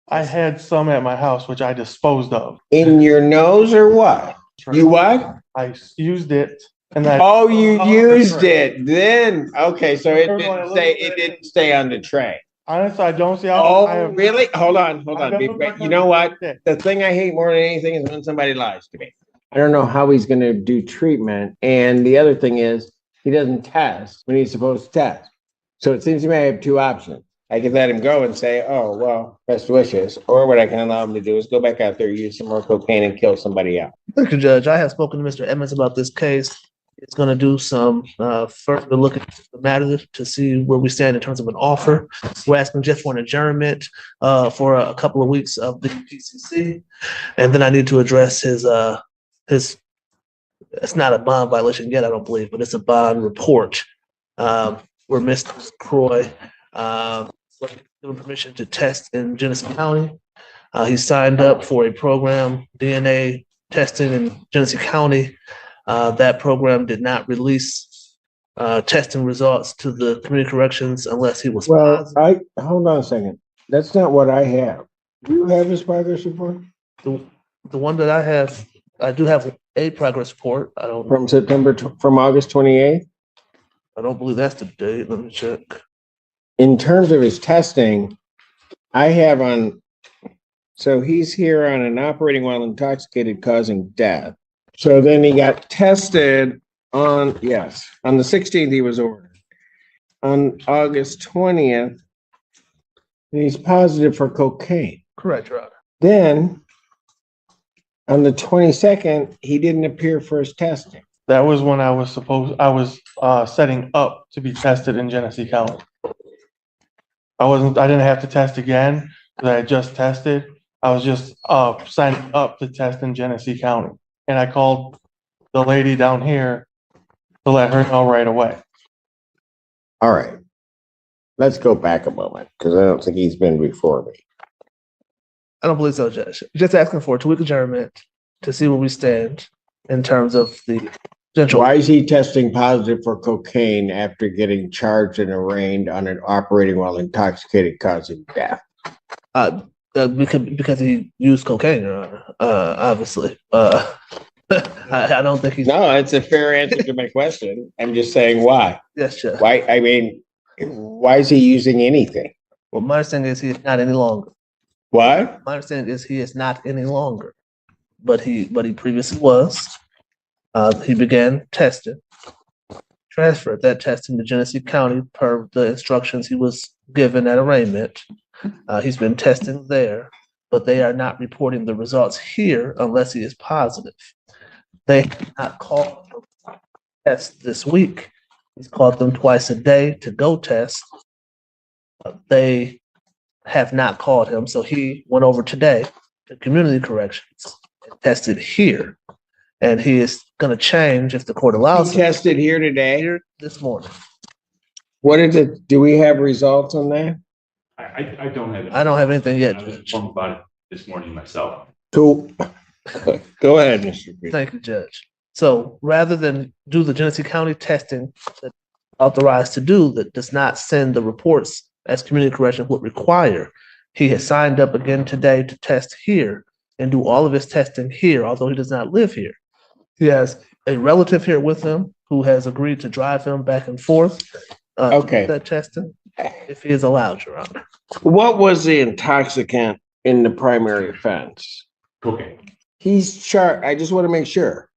I had some at my house, which I disposed of. In your nose or what? You what? I used it, and then Oh, you used it then. Okay, so it didn't stay on the tray. honestly, I don't see how. Oh, really? Hold on. You know what? The thing I hate more than anything is when somebody lies to me. I don't know how he's going to do treatment. And the other thing is, he doesn't test when he's supposed to test. So it seems to me I have two options. I could let him go and say, oh, well, best wishes. Or what I can allow him to do is go back out there, use some more cocaine, and kill somebody else. Thank you, Judge. I have spoken to Mr. Emmons about this case. It's going to do some further look at the matter to see where we stand in terms of an offer. We're asking just for an adjournment for a couple of weeks of the PCC. And then I need to address his, it's not a bond violation yet, I don't believe, but it's a bond report where Mr. Croy given permission to test in Genesee County. He signed up for a program, DNA testing in Genesee County. That program did not release testing results to the community corrections unless he was positive. Hold on a second. That's not what I have. Do you have his progress report? The one that I have, I do have a progress report. I don't from August 28th. I don't believe that's the date. Let me check. In terms of his testing, I have on. So he's here on an operating while intoxicated causing death. So then he got tested on the 16th he was ordered. On August 20th, he's positive for cocaine. Correct, Your Honor. Then on the 22nd, he didn't appear for his testing. That was when I was setting up to be tested in Genesee County. I didn't have to test again because I had just tested. I was just signing up to test in Genesee County. And I called the lady down here to let her know right away. All right. Let's go back a moment because I don't think he's been before me. I don't believe so, Judge. Just asking for a 2-week adjournment to see where we stand in terms of the potential. Why is he testing positive for cocaine after getting charged and arraigned on an operating while intoxicated causing death? Because he used cocaine, Your Honor. Obviously. I don't think he's. No, it's a fair answer to my question. I'm just saying why. Yes, Judge. Why? I mean, why is he using anything? Well, my understanding is he is not any longer. What? My understanding is he is not any longer, but he previously was. He began testing, transferred that testing to Genesee County per the instructions he was given at arraignment. He's been testing there, but they are not reporting the results here unless he is positive. They have not called him to test this week. He's called them twice a day to go test. They have not called him, so he went over today to community corrections and tested here. And he is going to change if the court allows him. He tested here today? Here this morning. What is it? Do we have results on that? I don't have it. I don't have anything yet, I was Judge. informed about it this morning myself. So, go ahead, Mr. Green. Thank you, Judge. So rather than do the Genesee County testing that authorized to do that does not send the reports as community correction would require, he has signed up again today to test here and do all of his testing here, although he does not live here. He has a relative here with him who has agreed to drive him back and forth. Okay. That testing, if he is allowed, Your Honor. What was the intoxicant in the primary offense? Okay. He's charged. I just want to make sure.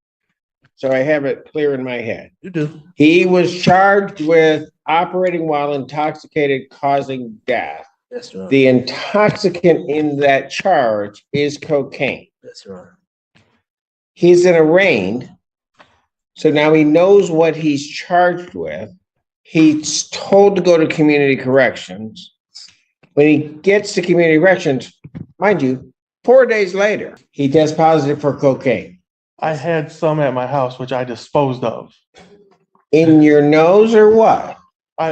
So I have it clear in my head. You do. He was charged with operating while intoxicated causing death. Yes, Your Honor. The intoxicant in that charge is cocaine. Yes, Your Honor. He's in arraigned. So now he knows what he's charged with. He's told to go to community corrections. When he gets to community corrections, mind you, 4 days later, he tests positive for cocaine. I had some at my house, which I disposed of. In your nose or what? I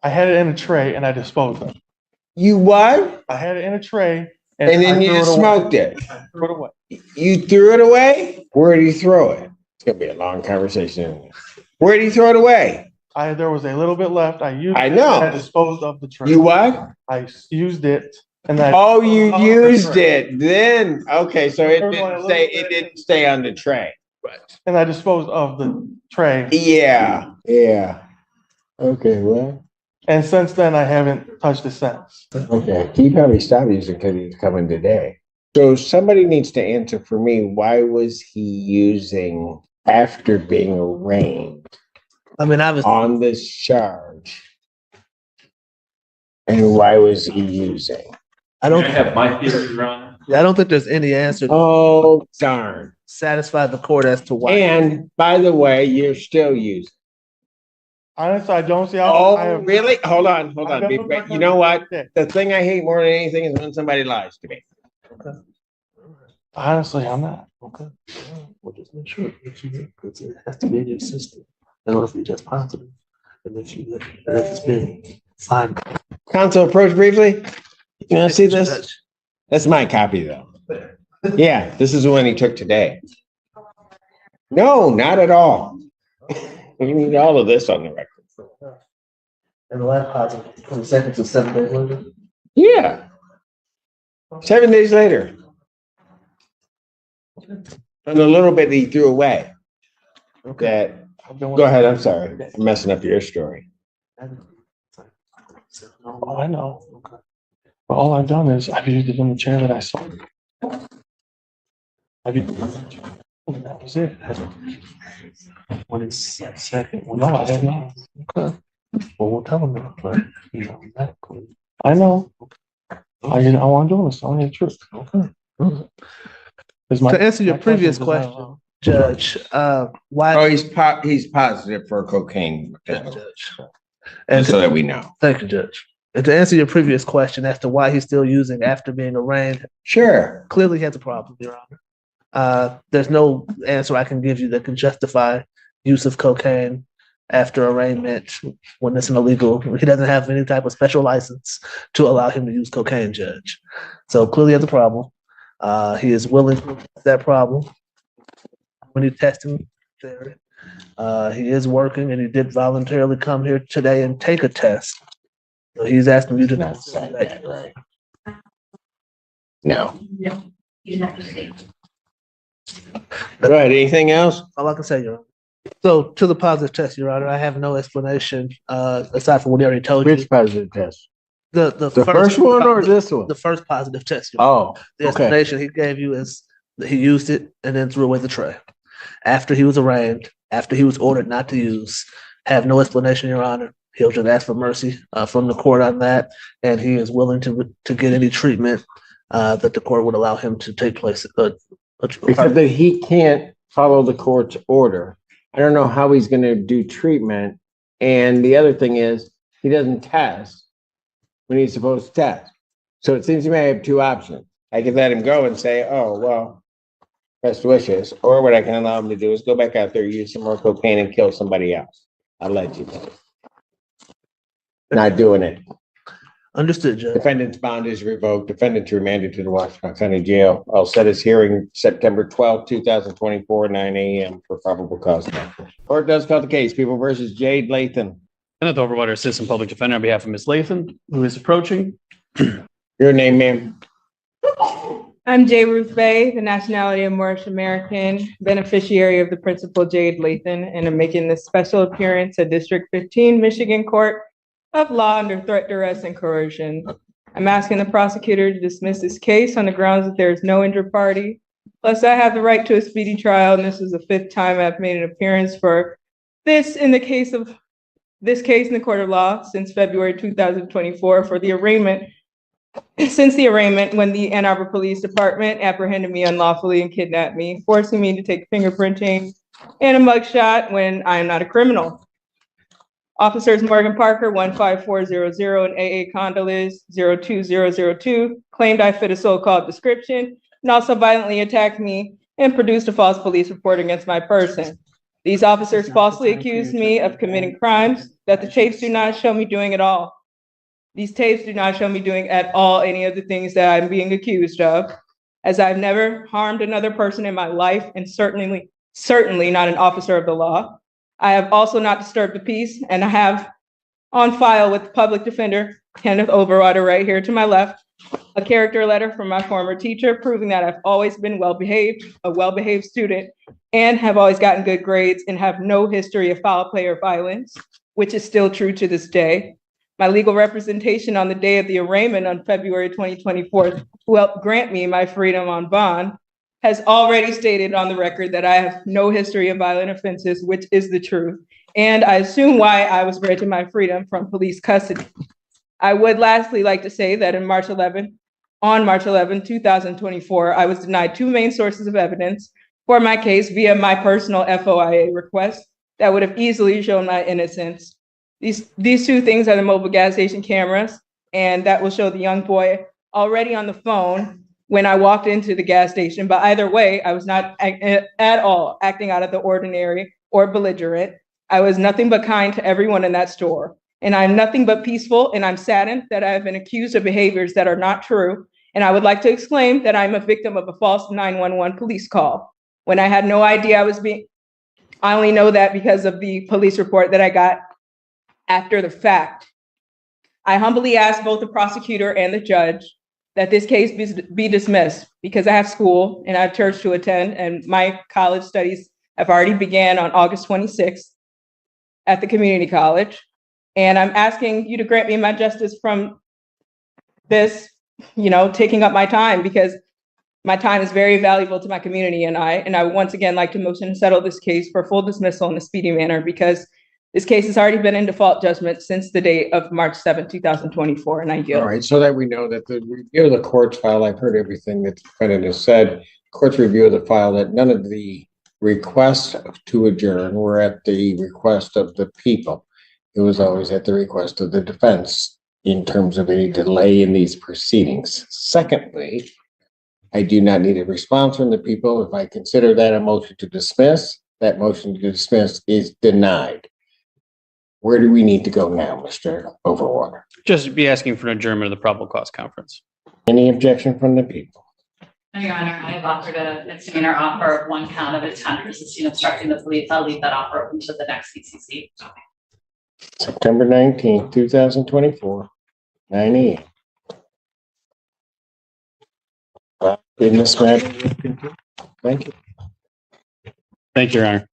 had it in a tray and I disposed of it. You what? I had it in a tray And then you just smoked it. I threw it away. You threw it away? Where did you throw it? It's gonna be a long conversation. Where did you throw it away? There was a little bit left. I know. I disposed of the tray. You what? I used it. And that. Oh, you used it then. Okay, so it didn't stay on the tray. Right. And I disposed of the tray. Yeah, yeah. Okay, well, And since then, I haven't touched it since. okay. He probably stopped using because he's coming today. So somebody needs to answer for me, why was he using after being arraigned I mean, obviously, on this charge? And why was he using? I don't, I have my theory, Your Honor. I don't think there's any answer to Oh, darn. satisfy the court as to why. And by the way, you're still using. Honestly, I don't see how. I Oh, have- really? Hold on. I've never Be- worked You know what? on- The thing I hate more than anything is when somebody lies to me. Honestly, I'm not. Okay. Well, just make sure that you, because it has to be in your system in order for you to test positive. And if you, if it's been signed. Counsel, approach briefly. You want to see this? That's my copy though. Yeah, this is the one he took today. No, not at all. You need all of this on the record. And the last positive, 22nd to 7 days later. Yeah. 7 days later. And a little bit he threw away. That, go ahead, I'm sorry. I'm messing up your story. Oh, I know. But all I've done is I've used it in the chair that I saw. I've used it. And that was it. When it's second, well, no, I have not. Okay. Well, we'll tell them that, but, you know, medically. I know. I want to do this. I want the truth. Okay. To answer your previous question, Judge, why? Oh, he's positive for cocaine. Judge. And Just so that we know. thank you, Judge. And to answer your previous question as to why he's still using after being arraigned, Sure. clearly he has a problem, Your Honor. There's no answer I can give you that can justify use of cocaine after arraignment when it's an illegal. He doesn't have any type of special license to allow him to use cocaine, Judge. So clearly he has a problem. He is willing to address that problem when he testing there. He is working and he did voluntarily come here today and take a test. So he's asking you to Not saying that, right? No. No, you don't have to say. All right, anything else? all I can say, Your Honor. So to the positive test, Your Honor, I have no explanation aside from what he already told you. Which positive test? The First one or this one? the first positive test. Your Honor. Oh, The okay. explanation he gave you is that he used it and then threw away the tray. After he was arraigned, after he was ordered not to use, have no explanation, Your Honor. He'll just ask for mercy from the court on that, and he is willing to get any treatment that the court would allow him to take place. Except that he can't follow the court's order. I don't know how he's gonna do treatment. And the other thing is, he doesn't test when he's supposed to test. So it seems he may have two options. I could let him go and say, oh, well, best wishes. Or what I can allow him to do is go back out there, use some more cocaine and kill somebody else. I'll let you know. Not doing it. Understood, Judge. Defendant's bond is revoked. Defendant remanded to the Washington County Jail. I'll set his hearing September 12th, 2024, 9 a.m. for probable cause. Court does call the case. People versus Jade Lathan. Kenneth Overwater, Assistant Public Defender on behalf of Ms. Lathan, who is approaching. Your name, ma'am? I'm J. Ruth Bay, the nationality of Moorish American, beneficiary of the principal Jade Lathan, and I'm making this special appearance at District 15, Michigan Court of Law under threat, duress, and coercion. I'm asking the prosecutor to dismiss this case on the grounds that there is no injured party. Plus, I have the right to a speedy trial, and this is the 5th time I've made an appearance for this in the case in the court of law since February 2024 for the arraignment. Since the arraignment, when the Ann Arbor Police Department apprehended me unlawfully and kidnapped me, forcing me to take fingerprinting and a mugshot when I am not a criminal. Officers Morgan Parker, 15400, and AA Condolis, 02002, claimed I fit a so-called description and also violently attacked me and produced a false police report against my person. These officers falsely accused me of committing crimes that the tapes do not show me doing at all. These tapes do not show me doing at all any of the things that I'm being accused of, as I've never harmed another person in my life and certainly not an officer of the law. I have also not disturbed the peace, and I have on file with public defender Kenneth Overwater right here to my left, a character letter from my former teacher proving that I've always been well-behaved, a well-behaved student, and have always gotten good grades and have no history of foul play or violence, which is still true to this day. My legal representation on the day of the arraignment on February 2024 to help grant me my freedom on bond has already stated on the record that I have no history of violent offenses, which is the truth. And I assume why I was granted my freedom from police custody. I would lastly like to say that on March 11, 2024, I was denied two main sources of evidence for my case via my personal FOIA request that would have easily shown my innocence. These two things are the mobile gas station cameras, and that will show the young boy already on the phone when I walked into the gas station. But either way, I was not at all acting out of the ordinary or belligerent. I was nothing but kind to everyone in that store. And I'm nothing but peaceful, and I'm saddened that I have been accused of behaviors that are not true. And I would like to exclaim that I'm a victim of a false 911 police call when I had no idea I only know that because of the police report that I got after the fact. I humbly ask both the prosecutor and the judge that this case be dismissed because I have school and I have church to attend, and my college studies have already began on August 26th at the community college. And I'm asking you to grant me my justice from this, taking up my time, because my time is very valuable to my community and I would once again like to motion to settle this case for full dismissal in a speedy manner, because this case has already been in default judgment since the date of March 7, 2024, and I yield. All right, so that we know that the review of the court's file, I've heard everything that the defendant has said. Court's review of the file, that none of the requests to adjourn were at the request of the people. It was always at the request of the defense in terms of any delay in these proceedings. Secondly, I do not need a response from the people. If I consider that a motion to dismiss, that motion to dismiss is denied. Where do we need to go now, Mr. Overwater? Just be asking for an adjournment of the probable cause conference. Any objection from the people? No, Your Honor, I have offered a misdemeanor offer of 1 count of intent resisting obstructing the police. I'll leave that offer open to the next CCC. September 19th, 2024, 9 a.m. In this matter, thank you. Thank you, Your Honor.